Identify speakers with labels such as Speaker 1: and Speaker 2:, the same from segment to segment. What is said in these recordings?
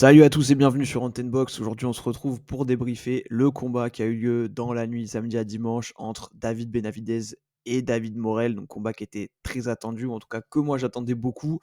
Speaker 1: Salut à tous et bienvenue sur Antenne Box. Aujourd'hui, on se retrouve pour débriefer le combat qui a eu lieu dans la nuit samedi à dimanche entre David Benavidez et David Morrell. Donc, combat qui était très attendu, ou en tout cas que moi j'attendais beaucoup.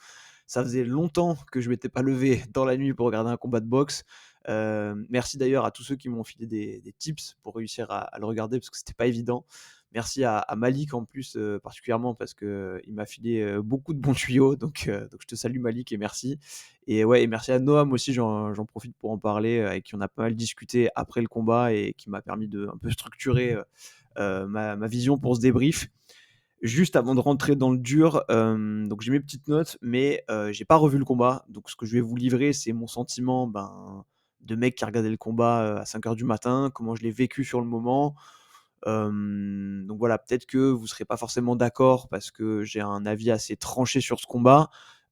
Speaker 1: Ça faisait longtemps que je m'étais pas levé dans la nuit pour regarder un combat de boxe. Merci d'ailleurs à tous ceux qui m'ont filé des tips pour réussir à le regarder parce que c'était pas évident. Merci à Malik en plus, particulièrement parce qu'il m'a filé beaucoup de bons tuyaux. Donc je te salue Malik et merci. Et ouais, et merci à Noam aussi, j'en profite pour en parler, avec qui on a pas mal discuté après le combat et qui m'a permis de un peu structurer ma vision pour ce débrief. Juste avant de rentrer dans le dur, donc j'ai mes petites notes, mais j'ai pas revu le combat. Donc ce que je vais vous livrer, c'est mon sentiment, de mec qui a regardé le combat, à 5 heures du matin, comment je l'ai vécu sur le moment. Donc voilà, peut-être que vous serez pas forcément d'accord parce que j'ai un avis assez tranché sur ce combat,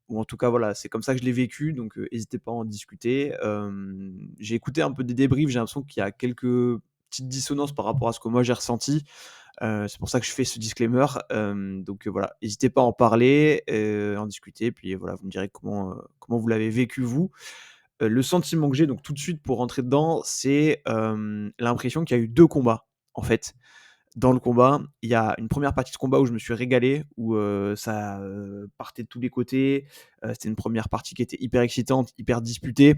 Speaker 1: ou en tout cas, voilà, c'est comme ça que je l'ai vécu, donc hésitez pas à en discuter. J'ai écouté un peu des débriefs, j'ai l'impression qu'il y a quelques petites dissonances par rapport à ce que moi j'ai ressenti. C'est pour ça que je fais ce disclaimer. Donc voilà, n'hésitez pas à en parler, en discuter, puis voilà, vous me direz comment vous l'avez vécu vous. Le sentiment que j'ai, donc tout de suite pour rentrer dedans, c'est, l'impression qu'il y a eu 2 combats, en fait. Dans le combat, il y a une première partie de combat où je me suis régalé, où, ça, partait de tous les côtés. C'était une première partie qui était hyper excitante, hyper disputée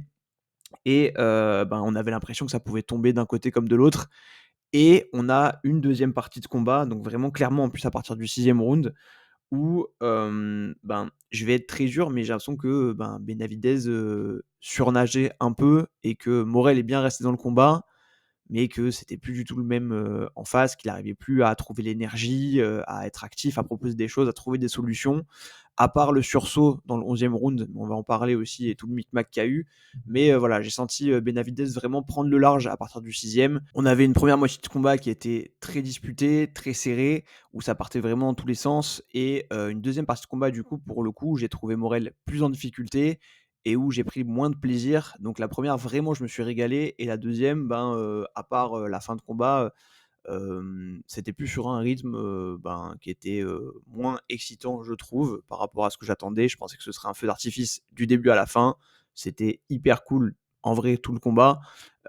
Speaker 1: et on avait l'impression que ça pouvait tomber d'un côté comme de l'autre. Et on a une deuxième partie de combat, donc vraiment clairement en plus à partir du 6e round où, je vais être très dur, mais j'ai l'impression que, Benavidez, surnageait un peu et que Morrell est bien resté dans le combat, mais que c'était plus du tout le même, en face, qu'il arrivait plus à trouver l'énergie, à être actif, à proposer des choses, à trouver des solutions. À part le sursaut dans le 11e round, on va en parler aussi et tout le micmac qu'il y a eu. Mais voilà, j'ai senti, Benavidez vraiment prendre le large à partir du 6e. On avait une première moitié de combat qui était très disputée, très serrée, où ça partait vraiment dans tous les sens et une deuxième partie de combat du coup, pour le coup, où j'ai trouvé Morrell plus en difficulté et où j'ai pris moins de plaisir. Donc la première vraiment, je me suis régalé et la deuxième, à part, la fin de combat, c'était plus sur un rythme, qui était, moins excitant, je trouve, par rapport à ce que j'attendais. Je pensais que ce serait un feu d'artifice du début à la fin. C'était hyper cool, en vrai, tout le combat,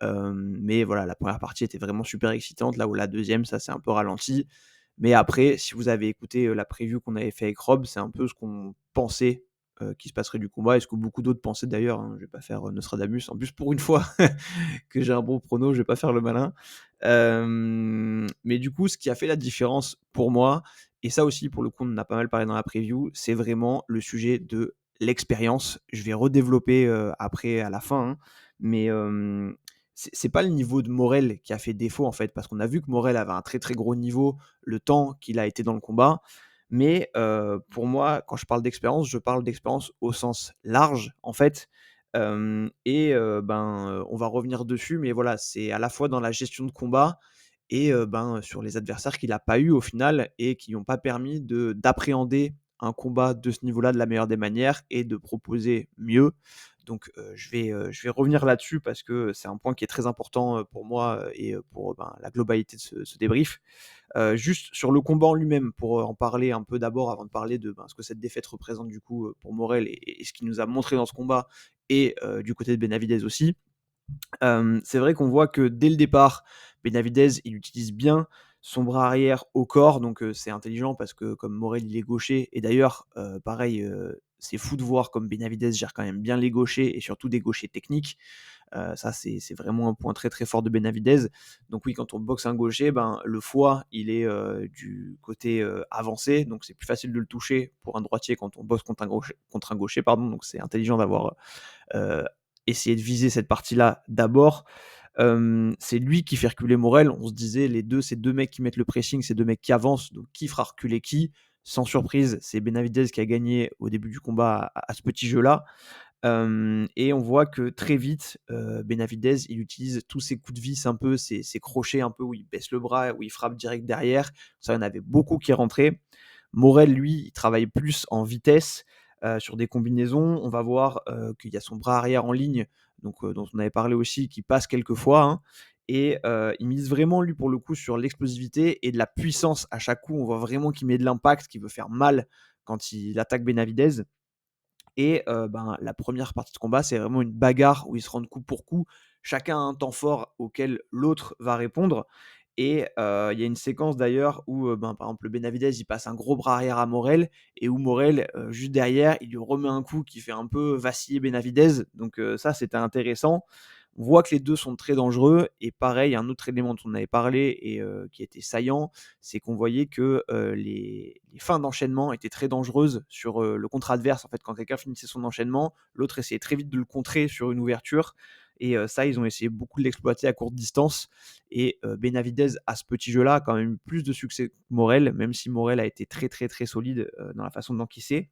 Speaker 1: mais voilà, la première partie était vraiment super excitante, là où la deuxième, ça s'est un peu ralenti. Mais après, si vous avez écouté, la preview qu'on avait fait avec Rob, c'est un peu ce qu'on pensait, qu'il se passerait du combat et ce que beaucoup d'autres pensaient d'ailleurs, hein. Je vais pas faire, Nostradamus. En plus, pour une fois que j'ai un bon prono, je vais pas faire le malin. Mais du coup, ce qui a fait la différence pour moi, et ça aussi pour le coup on en a pas mal parlé dans la preview, c'est vraiment le sujet de l'expérience. Je vais redévelopper, après à la fin, hein, mais c'est pas le niveau de Morrell qui a fait défaut en fait, parce qu'on a vu que Morrell avait un très, très gros niveau, le temps qu'il a été dans le combat. Mais pour moi, quand je parle d'expérience, je parle d'expérience au sens large en fait. On va revenir dessus, mais voilà, c'est à la fois dans la gestion de combat et sur les adversaires qu'il a pas eu au final et qui n'ont pas permis d'appréhender un combat de ce niveau-là de la meilleure des manières et de proposer mieux. Donc je vais revenir là-dessus parce que c'est un point qui est très important, pour moi, et pour, la globalité de ce débrief. Juste sur le combat en lui-même, pour en parler un peu d'abord avant de parler de, ce que cette défaite représente du coup, pour Morrell et ce qu'il nous a montré dans ce combat et du côté de Benavidez aussi. C'est vrai qu'on voit que dès le départ, Benavidez, il utilise bien son bras arrière au corps, donc c'est intelligent parce que comme Morrell, il est gaucher et d'ailleurs, pareil, c'est fou de voir comme Benavidez gère quand même bien les gauchers et surtout des gauchers techniques. Ça, c'est vraiment un point très, très fort de Benavidez. Donc oui, quand on boxe un gaucher, le foie, il est, du côté, avancé, donc c'est plus facile de le toucher pour un droitier quand on boxe contre un gaucher, pardon, donc c'est intelligent d'avoir, heu, essayé de viser cette partie-là d'abord. C'est lui qui fait reculer Morrell. On se disait les 2, c'est 2 mecs qui mettent le pressing, c'est 2 mecs qui avancent, donc qui fera reculer qui? Sans surprise, c'est Benavidez qui a gagné au début du combat à ce petit jeu-là. Et on voit que très vite, Benavidez, il utilise tous ses coups de vis un peu, ses crochets un peu où il baisse le bras, où il frappe direct derrière. Ça, il y en avait beaucoup qui rentraient. Morrell, lui, il travaille plus en vitesse, sur des combinaisons. On va voir, qu'il y a son bras arrière en ligne, donc dont on avait parlé aussi, qui passe quelques fois, hein, et il mise vraiment, lui, pour le coup, sur l'explosivité et de la puissance à chaque coup. On voit vraiment qu'il met de l'impact, qu'il veut faire mal quand il attaque Benavidez. et ben, la première partie de combat, c'est vraiment une bagarre où ils se rendent coup pour coup. Chacun a un temps fort auquel l'autre va répondre et il y a une séquence d'ailleurs où, ben, par exemple, le Benavidez, il passe un gros bras arrière à Morel et où Morel, juste derrière, il lui remet un coup qui fait un peu vaciller Benavidez, donc ça, c'était intéressant. On voit que les 2 sont très dangereux et pareil, un autre élément dont on avait parlé et qui était saillant, c'est qu'on voyait que, les fins d'enchaînement étaient très dangereuses sur, le contre adverse. En fait, quand quelqu'un finissait son enchaînement, l'autre essayait très vite de le contrer sur une ouverture et ça, ils ont essayé beaucoup de l'exploiter à courte distance et Benavidez, à ce petit jeu-là, a quand même eu plus de succès que Morel, même si Morel a été très, très, très solide, dans la façon d'encaisser.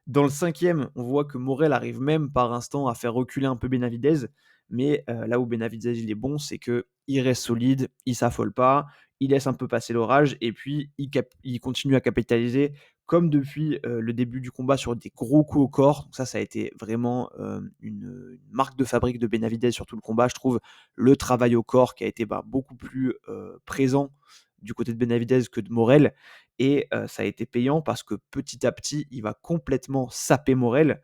Speaker 1: Dans le cinquième, on voit que Morel arrive même par instant à faire reculer un peu Benavidez, mais là où Benavidez il est bon, c'est qu'il reste solide, il s'affole pas, il laisse un peu passer l'orage et puis il continue à capitaliser comme depuis le début du combat sur des gros coups au corps. Donc ça a été vraiment une marque de fabrique de Benavidez sur tout le combat, je trouve. Le travail au corps qui a été beaucoup plus présent du côté de Benavidez que de Morel et ça a été payant parce que petit à petit, il va complètement saper Morel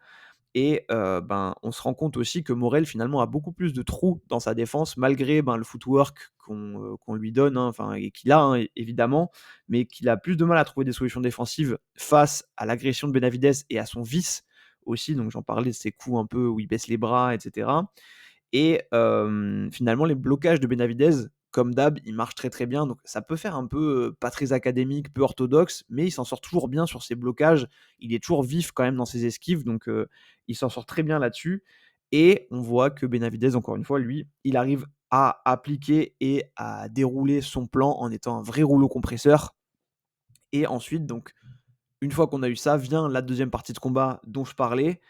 Speaker 1: et ben, on se rend compte aussi que Morel finalement a beaucoup plus de trous dans sa défense malgré, ben, le footwork qu'on lui donne, hein, enfin et qu'il a, hein, évidemment, mais qu'il a plus de mal à trouver des solutions défensives face à l'agression de Benavidez et à son vice aussi, donc j'en parlais de ces coups un peu où il baisse les bras et cetera. Et finalement, les blocages de Benavidez, comme d'hab, ils marchent très, très bien. Donc ça peut faire un peu, pas très académique, peu orthodoxe, mais il s'en sort toujours bien sur ses blocages. Il est toujours vif quand même dans ses esquives, donc il s'en sort très bien là-dessus et on voit que Benavidez, encore une fois, lui, il arrive à appliquer et à dérouler son plan en étant un vrai rouleau compresseur et ensuite donc une fois qu'on a eu ça, vient la deuxième partie de combat dont je parlais,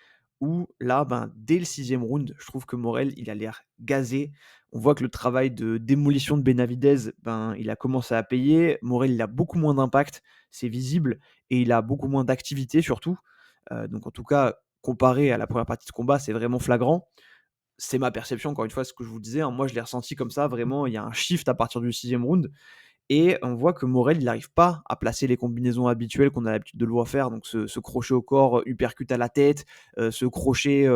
Speaker 1: où là, ben, dès le sixième round, je trouve que Morel, il a l'air gazé. On voit que le travail de démolition de Benavidez, ben, il a commencé à payer. Morel, il a beaucoup moins d'impact, c'est visible, et il a beaucoup moins d'activité surtout. Donc en tout cas, comparé à la première partie de combat, c'est vraiment flagrant. C'est ma perception, encore une fois, ce que je vous disais, hein. Moi, je l'ai ressenti comme ça, vraiment, il y a un shift à partir du sixième round. Et on voit que Morel, il n'arrive pas à placer les combinaisons habituelles qu'on a l'habitude de le voir faire, donc ce crochet au corps, uppercut à la tête, ce crochet,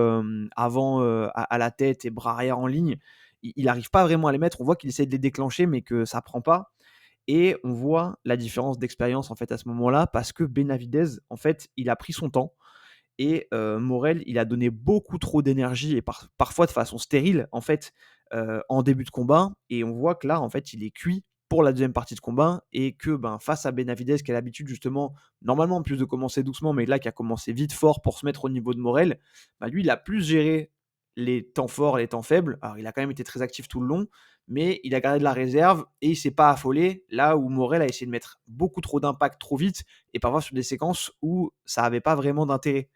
Speaker 1: avant, à la tête et bras arrière en ligne. Il n'arrive pas vraiment à les mettre. On voit qu'il essaie de les déclencher, mais que ça prend pas et on voit la différence d'expérience, en fait, à ce moment-là, parce que Benavidez, en fait, il a pris son temps et Morel, il a donné beaucoup trop d'énergie et parfois de façon stérile, en fait, en début de combat et on voit que là, en fait, il est cuit pour la deuxième partie de combat et que, ben, face à Benavidez qui a l'habitude justement, normalement, en plus de commencer doucement, mais là qui a commencé vite fort pour se mettre au niveau de Morel, bah, lui, il a plus géré les temps forts, les temps faibles. Alors il a quand même été très actif tout le long, mais il a gardé de la réserve et il s'est pas affolé, là où Morel a essayé de mettre beaucoup trop d'impact trop vite et parfois sur des séquences où ça avait pas vraiment d'intérêt.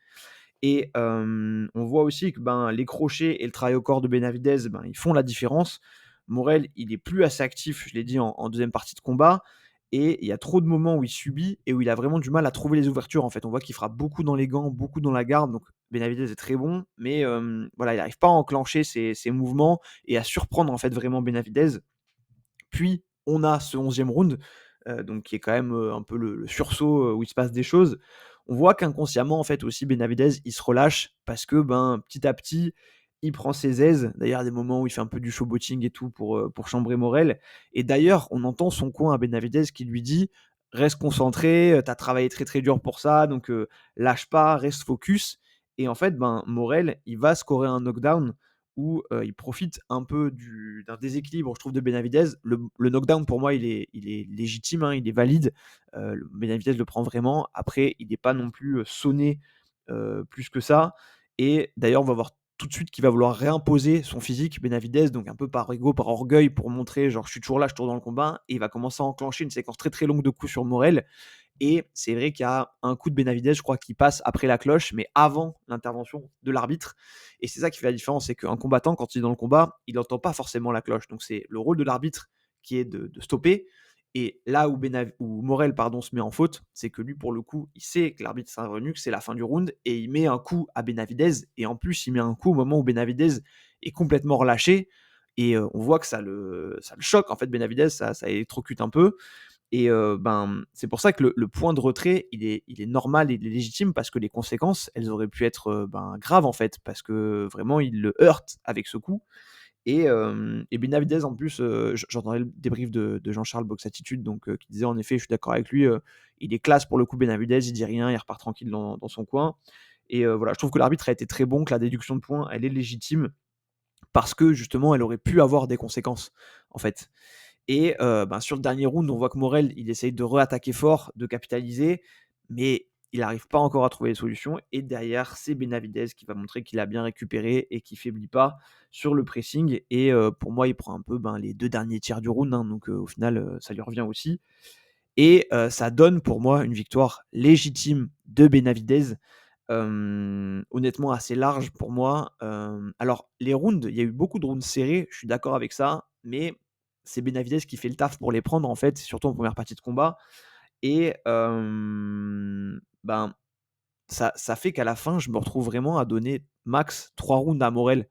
Speaker 1: Et on voit aussi que, ben, les crochets et le travail au corps de Benavidez, ben, ils font la différence. Morel, il est plus assez actif, je l'ai dit en 2 partie de combat et il y a trop de moments où il subit et où il a vraiment du mal à trouver les ouvertures, en fait. On voit qu'il frappe beaucoup dans les gants, beaucoup dans la garde, donc Benavidez est très bon, mais voilà, il n'arrive pas à enclencher ses mouvements et à surprendre, en fait, vraiment Benavidez. Puis on a ce 11e round, donc qui est quand même, un peu le sursaut, où il se passe des choses. On voit qu'inconsciemment, en fait, aussi Benavidez, il se relâche parce que, ben, petit à petit, il prend ses aises. D'ailleurs, des moments où il fait un peu du showboating et tout pour chambrer Morel et d'ailleurs, on entend son coin à Benavidez qui lui dit: «Reste concentré, tu as travaillé très, très dur pour ça, donc lâche pas, reste focus» et en fait, ben, Morel, il va scorer un knockdown où il profite un peu d'un déséquilibre, je trouve, de Benavidez. Le knockdown, pour moi, il est légitime, hein, il est valide. Benavidez le prend vraiment. Après, il n'est pas non plus sonné plus que ça. Et d'ailleurs, on va voir tout de suite qu'il va vouloir réimposer son physique, Benavidez, donc un peu par ego, par orgueil, pour montrer, genre, je suis toujours là, je suis toujours dans le combat. Et il va commencer à enclencher une séquence très très longue de coups sur Morel. Et c'est vrai qu'il y a un coup de Benavidez, je crois, qui passe après la cloche, mais avant l'intervention de l'arbitre. Et c'est ça qui fait la différence, c'est qu'un combattant, quand il est dans le combat, il n'entend pas forcément la cloche. Donc c'est le rôle de l'arbitre qui est de stopper. Et là où Morel pardon, se met en faute, c'est que lui, pour le coup, il sait que l'arbitre s'est revenu, que c'est la fin du round, et il met un coup à Benavidez. Et en plus, il met un coup au moment où Benavidez est complètement relâché. Et on voit que ça le choque, en fait, Benavidez, ça électrocute un peu. et c'est pour ça que le point de retrait, il est normal et il est légitime parce que les conséquences, elles auraient pu être, graves, en fait, parce que vraiment il le heurte avec ce coup et Benavidez en plus, j'entendais le débrief de Jean-Charles Box Attitude donc qui disait en effet, je suis d'accord avec lui, il est classe pour le coup Benavidez, il dit rien, il repart tranquille dans son coin et voilà, je trouve que l'arbitre a été très bon, que la déduction de points, elle est légitime parce que justement, elle aurait pu avoir des conséquences, en fait. Et sur le dernier round, on voit que Morel, il essaye de re-attaquer fort, de capitaliser, mais il n'arrive pas encore à trouver les solutions. Et derrière, c'est Benavidez qui va montrer qu'il a bien récupéré et qu'il faiblit pas sur le pressing. Et pour moi, il prend un peu les 2 derniers tiers du round, hein, donc au final, ça lui revient aussi. Et ça donne pour moi une victoire légitime de Benavidez, honnêtement assez large pour moi. Alors les rounds, il y a eu beaucoup de rounds serrés, je suis d'accord avec ça, mais c'est Benavidez qui fait le taf pour les prendre en fait, surtout en première partie de combat et ça fait qu'à la fin, je me retrouve vraiment à donner max 3 rounds à Morel.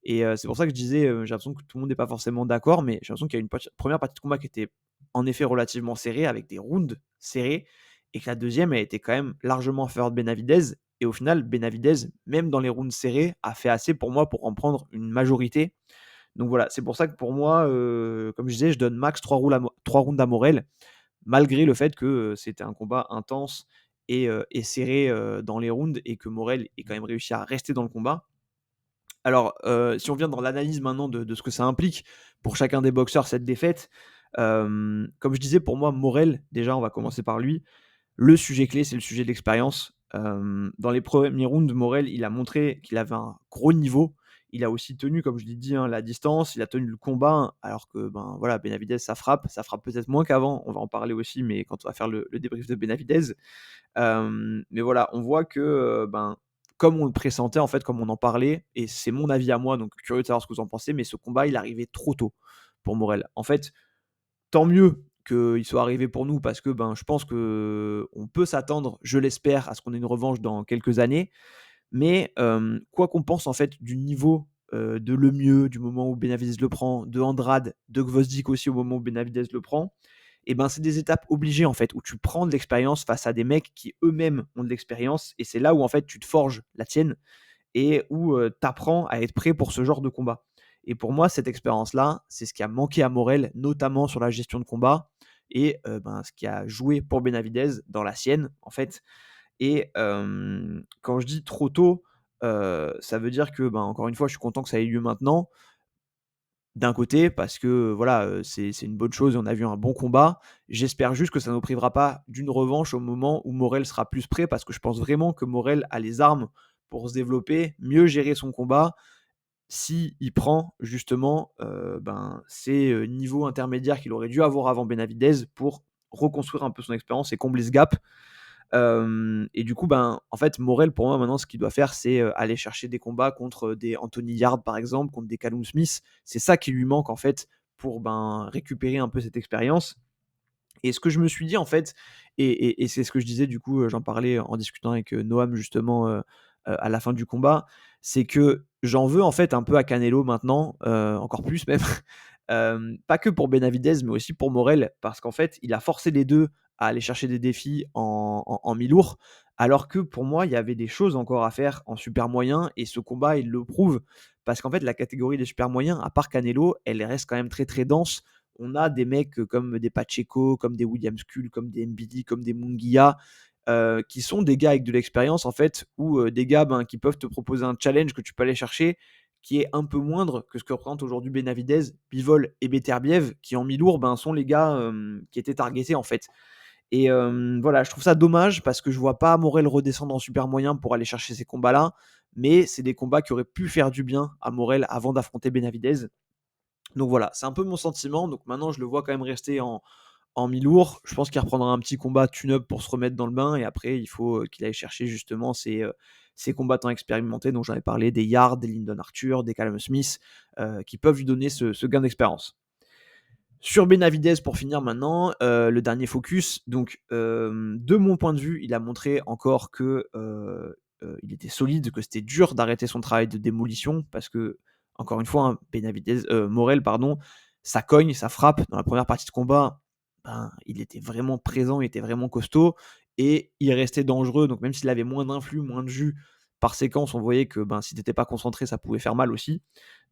Speaker 1: Et c'est pour ça que je disais, j'ai l'impression que tout le monde n'est pas forcément d'accord, mais j'ai l'impression qu'il y a une première partie de combat qui était en effet relativement serrée, avec des rounds serrés, et que la deuxième a été quand même largement en faveur de Benavidez. Et au final, Benavidez, même dans les rounds serrés, a fait assez pour moi pour en prendre une majorité. Donc voilà, c'est pour ça que pour moi, comme je disais, je donne max 3 rounds à Morel, malgré le fait que c'était un combat intense et serré dans les rounds, et que Morel ait quand même réussi à rester dans le combat. Alors, si on vient dans l'analyse maintenant de ce que ça implique pour chacun des boxeurs, cette défaite, comme je disais, pour moi, Morel, déjà, on va commencer par lui. Le sujet clé, c'est le sujet de l'expérience. Dans les premiers rounds, Morel, il a montré qu'il avait un gros niveau. Il a aussi tenu, comme je l'ai dit, hein, la distance, il a tenu le combat, alors que, voilà, Benavidez, ça frappe peut-être moins qu'avant. On va en parler aussi, mais quand on va faire le débrief de Benavidez. Mais voilà, on voit que, comme on le pressentait, en fait, comme on en parlait, et c'est mon avis à moi, donc curieux de savoir ce que vous en pensez, mais ce combat, il arrivait trop tôt pour Morel. En fait, tant mieux qu'il soit arrivé pour nous parce que, je pense qu'on peut s'attendre, je l'espère, à ce qu'on ait une revanche dans quelques années. Mais, quoi qu'on pense, en fait, du niveau, de Lemieux, du moment où Benavidez le prend, de Andrade, de Gvozdyk aussi au moment où Benavidez le prend, et c'est des étapes obligées, en fait, où tu prends de l'expérience face à des mecs qui eux-mêmes ont de l'expérience, et c'est là où, en fait, tu te forges la tienne et où, tu apprends à être prêt pour ce genre de combat. Et pour moi, cette expérience-là, c'est ce qui a manqué à Morel, notamment sur la gestion de combat et ce qui a joué pour Benavidez dans la sienne, en fait. Et quand je dis trop tôt, ça veut dire que, encore une fois, je suis content que ça ait lieu maintenant. D'un côté, parce que voilà, c'est une bonne chose et on a vu un bon combat. J'espère juste que ça ne nous privera pas d'une revanche au moment où Morel sera plus prêt, parce que je pense vraiment que Morel a les armes pour se développer, mieux gérer son combat, s'il prend justement, ces, niveaux intermédiaires qu'il aurait dû avoir avant Benavidez pour reconstruire un peu son expérience et combler ce gap. Et du coup, en fait, Morel, pour moi, maintenant, ce qu'il doit faire, c'est aller chercher des combats contre des Anthony Yarde, par exemple, contre des Callum Smith. C'est ça qui lui manque, en fait, pour récupérer un peu cette expérience. Et ce que je me suis dit, en fait, et c'est ce que je disais, du coup, j'en parlais en discutant avec Noam, justement, à la fin du combat, c'est que j'en veux, en fait, un peu à Canelo maintenant, encore plus même. Pas que pour Benavidez, mais aussi pour Morel, parce qu'en fait, il a forcé les deux à aller chercher des défis en mi-lourd, alors que pour moi, il y avait des choses encore à faire en super moyen, et ce combat, il le prouve. Parce qu'en fait, la catégorie des super moyens, à part Canelo, elle reste quand même très très dense. On a des mecs comme des Pacheco, comme des William Skull, comme des Mbidi, comme des Munguia, qui sont des gars avec de l'expérience, en fait, ou des gars qui peuvent te proposer un challenge que tu peux aller chercher, qui est un peu moindre que ce que représente aujourd'hui Benavidez, Bivol et Beterbiev, qui en mi-lourd sont les gars qui étaient targetés, en fait. Et voilà, je trouve ça dommage parce que je vois pas Morel redescendre en super moyen pour aller chercher ces combats-là, mais c'est des combats qui auraient pu faire du bien à Morel avant d'affronter Benavidez. Donc voilà, c'est un peu mon sentiment. Donc maintenant, je le vois quand même rester en mi-lourd. Je pense qu'il reprendra un petit combat tune-up pour se remettre dans le bain, et après, il faut qu'il aille chercher justement ces combattants expérimentés dont j'avais parlé, des Yards, des Lyndon Arthur, des Callum Smith, qui peuvent lui donner ce gain d'expérience. Sur Benavidez, pour finir maintenant, le dernier focus. Donc, de mon point de vue, il a montré encore que il était solide, que c'était dur d'arrêter son travail de démolition, parce que, encore une fois, hein, Morel, pardon, ça cogne, ça frappe. Dans la première partie de combat, ben, il était vraiment présent, il était vraiment costaud et il restait dangereux. Donc même s'il avait moins d'influx, moins de jus par séquence, on voyait que, ben, si tu étais pas concentré, ça pouvait faire mal aussi.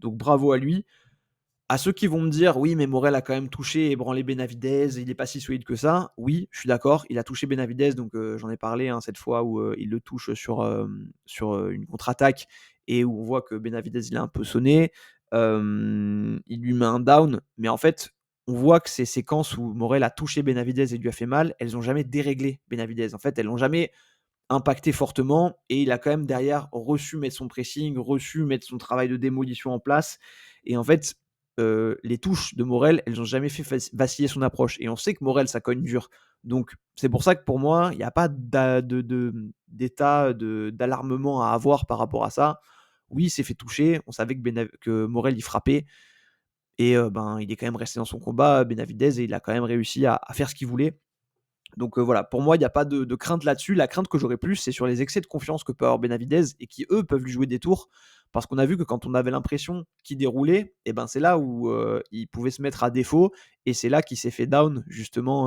Speaker 1: Donc bravo à lui. À ceux qui vont me dire: «Oui, mais Morel a quand même touché et ébranlé Benavidez, il est pas si solide que ça». Oui, je suis d'accord, il a touché Benavidez, donc j'en ai parlé, hein, cette fois où, il le touche sur une contre-attaque et où on voit que Benavidez, il est un peu sonné. Il lui met un down, mais en fait, on voit que ces séquences où Morel a touché Benavidez et lui a fait mal, elles ont jamais déréglé Benavidez. En fait, elles l'ont jamais impacté fortement et il a quand même derrière reçu mettre son pressing, reçu mettre son travail de démolition en place et en fait, les touches de Morel, elles ont jamais fait vaciller son approche et on sait que Morel, ça cogne dur. Donc c'est pour ça que pour moi, il y a pas d'état d'alarmement à avoir par rapport à ça. Oui, il s'est fait toucher, on savait que Morel, il frappait et ben, il est quand même resté dans son combat, Benavidez et il a quand même réussi à faire ce qu'il voulait. Donc voilà, pour moi, il n'y a pas de crainte là-dessus. La crainte que j'aurais plus, c'est sur les excès de confiance que peut avoir Benavidez et qui, eux, peuvent lui jouer des tours. Parce qu'on a vu que quand on avait l'impression qu'il déroulait, et ben c'est là où il pouvait se mettre à défaut. Et c'est là qu'il s'est fait down, justement,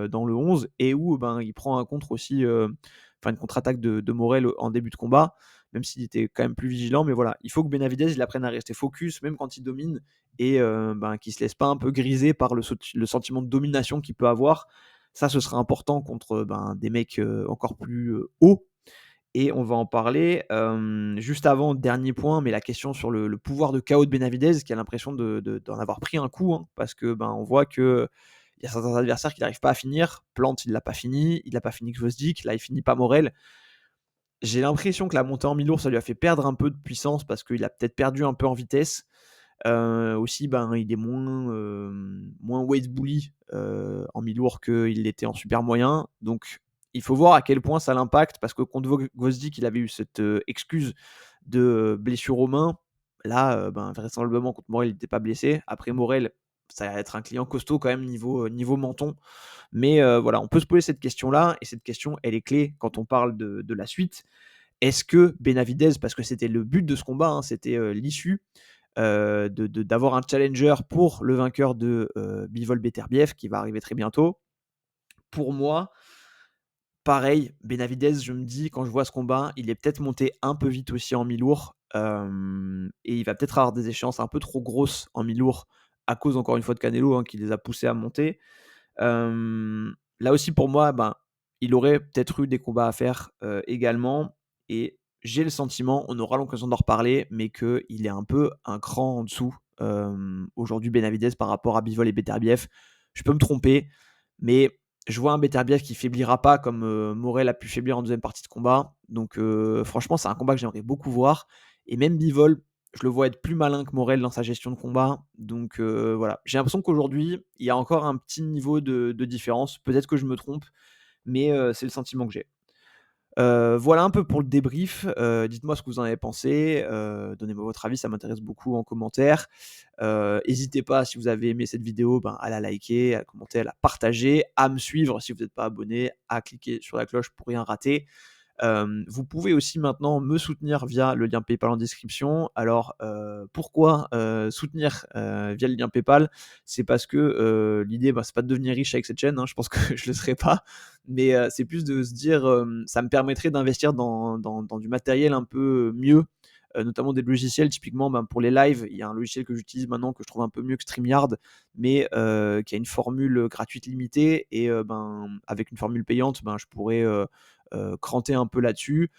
Speaker 1: dans le 11. Et où ben, il prend un contre aussi, enfin une contre-attaque de Morel en début de combat, même s'il était quand même plus vigilant. Mais voilà, il faut que Benavidez il apprenne à rester focus, même quand il domine, et ben, qu'il ne se laisse pas un peu griser par le sentiment de domination qu'il peut avoir. Ça, ce sera important contre ben, des mecs encore plus hauts. Et on va en parler. Juste avant, dernier point, mais la question sur le pouvoir de KO de Benavidez, qui a l'impression d'en avoir pris un coup, hein, parce que ben, on voit que il y a certains adversaires qui n'arrivent pas à finir. Plante, il l'a pas fini. Il n'a pas fini Gvozdyk. Là, il finit pas Morel. J'ai l'impression que la montée en mi-lourd, ça lui a fait perdre un peu de puissance parce qu'il a peut-être perdu un peu en vitesse. Aussi, ben, il est moins weight bully en mi-lourd qu'il l'était en super moyen. Donc, il faut voir à quel point ça l'impacte parce que contre Gvozdyk, il avait eu cette excuse de blessure aux mains. Là, ben, vraisemblablement, contre Morel, il n'était pas blessé. Après Morel, ça va être un client costaud quand même niveau menton. Mais voilà, on peut se poser cette question-là et cette question, elle est clé quand on parle de la suite. Est-ce que Benavidez, parce que c'était le but de ce combat, hein, c'était l'issue, d'avoir un challenger pour le vainqueur de Bivol Beterbiev qui va arriver très bientôt. Pour moi, pareil, Benavidez, je me dis, quand je vois ce combat, il est peut-être monté un peu vite aussi en mi-lourd et il va peut-être avoir des échéances un peu trop grosses en mi-lourd à cause, encore une fois, de Canelo hein, qui les a poussés à monter. Là aussi, pour moi, ben, il aurait peut-être eu des combats à faire également. Et j'ai le sentiment, on aura l'occasion d'en reparler, mais qu'il est un peu un cran en dessous aujourd'hui, Benavidez, par rapport à Bivol et Beterbiev. Je peux me tromper, mais je vois un Beterbiev qui faiblira pas comme Morel a pu faiblir en deuxième partie de combat. Donc, franchement, c'est un combat que j'aimerais beaucoup voir. Et même Bivol, je le vois être plus malin que Morel dans sa gestion de combat. Donc voilà, j'ai l'impression qu'aujourd'hui, il y a encore un petit niveau de différence. Peut-être que je me trompe, mais c'est le sentiment que j'ai. Voilà un peu pour le débrief. Dites-moi ce que vous en avez pensé. Donnez-moi votre avis, ça m'intéresse beaucoup en commentaire. N'hésitez pas, si vous avez aimé cette vidéo, ben, à la liker, à la commenter, à la partager, à me suivre si vous n'êtes pas abonné, à cliquer sur la cloche pour rien rater. Vous pouvez aussi maintenant me soutenir via le lien PayPal en description. Alors, pourquoi soutenir via le lien PayPal? C'est parce que l'idée, bah, c'est pas de devenir riche avec cette chaîne, hein, je pense que je le serai pas, mais c'est plus de se dire, ça me permettrait d'investir dans du matériel un peu mieux, notamment des logiciels. Typiquement, ben, pour les lives, il y a un logiciel que j'utilise maintenant que je trouve un peu mieux que StreamYard, mais qui a une formule gratuite limitée et ben, avec une formule payante, ben, je pourrais cranter un peu là-dessus.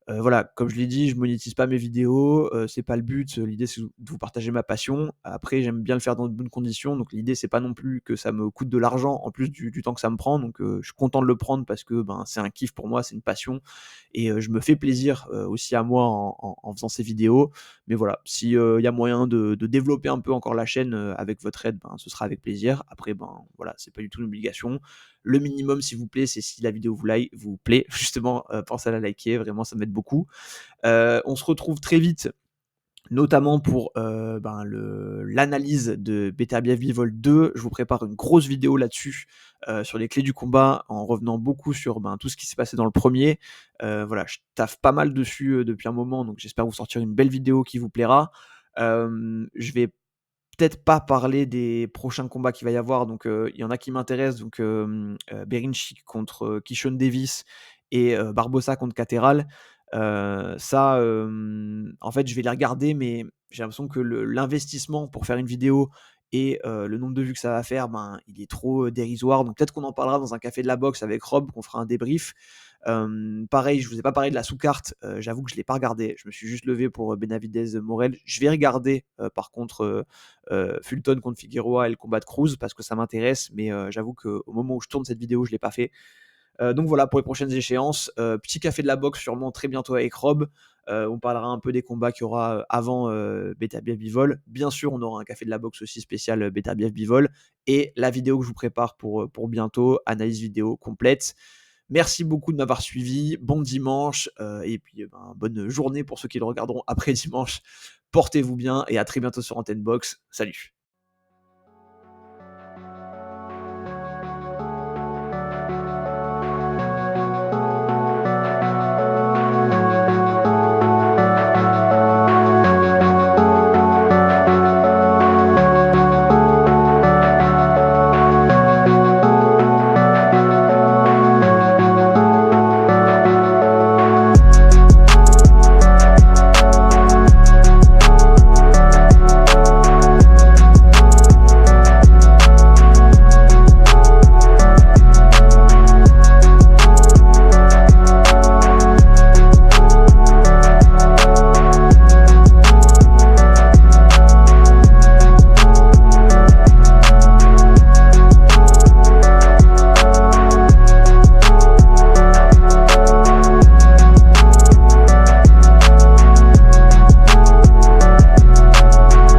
Speaker 1: Voilà, comme je l'ai dit, je monétise pas mes vidéos, c'est pas le but, l'idée c'est de vous partager ma passion. Après j'aime bien le faire dans de bonnes conditions, donc l'idée c'est pas non plus que ça me coûte de l'argent en plus du temps que ça me prend, donc je suis content de le prendre parce que, ben, c'est un kiff pour moi, c'est une passion et je me fais plaisir, aussi à moi en faisant ces vidéos. Mais voilà, si, il y a moyen de développer un peu encore la chaîne, avec votre aide, ben, ce sera avec plaisir. Après, ben, voilà, c'est pas du tout une obligation. Le minimum, s'il vous plaît, c'est si la vidéo vous plaît, justement, pensez à la liker, vraiment ça m'aide beaucoup. On se retrouve très vite, notamment pour ben, l'analyse de Beterbiev Bivol 2. Je vous prépare une grosse vidéo là-dessus, sur les clés du combat, en revenant beaucoup sur ben, tout ce qui s'est passé dans le premier. Voilà, je taffe pas mal dessus depuis un moment, donc j'espère vous sortir une belle vidéo qui vous plaira. Je vais peut-être pas parler des prochains combats qu'il va y avoir. Donc, il y en a qui m'intéressent, donc, Berinchik contre, Keyshawn Davis et Barbosa contre Cathedral. Ça, en fait, je vais les regarder, mais j'ai l'impression que l'investissement pour faire une vidéo et le nombre de vues que ça va faire, ben, il est trop, dérisoire. Donc peut-être qu'on en parlera dans un café de la boxe avec Rob, qu'on fera un débrief. Pareil, je vous ai pas parlé de la sous-carte, j'avoue que je l'ai pas regardé. Je me suis juste levé pour, Benavidez, Morel. Je vais regarder, par contre, Fulton contre Figueroa et le combat de Cruz parce que ça m'intéresse, mais j'avoue qu'au moment où je tourne cette vidéo, je l'ai pas fait. Donc voilà pour les prochaines échéances. Petit café de la boxe sûrement très bientôt avec Rob. On parlera un peu des combats qu'il y aura avant Beterbiev Bivol. Bien sûr, on aura un café de la boxe aussi spécial Beterbiev Bivol. Et la vidéo que je vous prépare pour bientôt, analyse vidéo complète. Merci beaucoup de m'avoir suivi. Bon dimanche et puis ben, bonne journée pour ceux qui le regarderont après dimanche. Portez-vous bien et à très bientôt sur Antenne Box. Salut.